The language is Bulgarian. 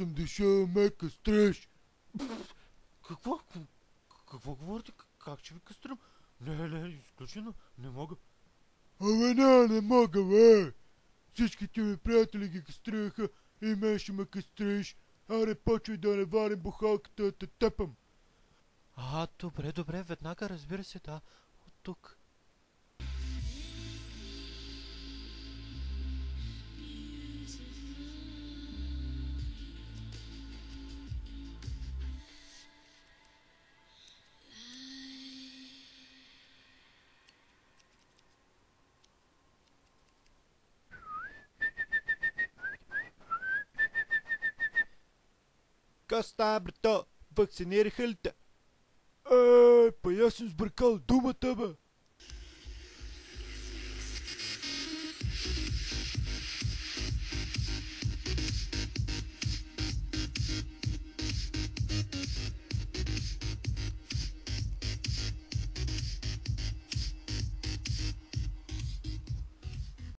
съм дошъл ме кастреш. Какво? Какво говорите? Как ще ви кастрам? Не, изключено. Не мога. Абе, не мога, бе. Всичките ми приятели ги кастрираха и мен ще ме кастриш. Аре, почвай да не варим бухалката да те тепам. Добре, веднага, разбира се, да. От тук. Ка става, брато? Вакцинираха ли те? Па аз съм сбъркал думата, бе.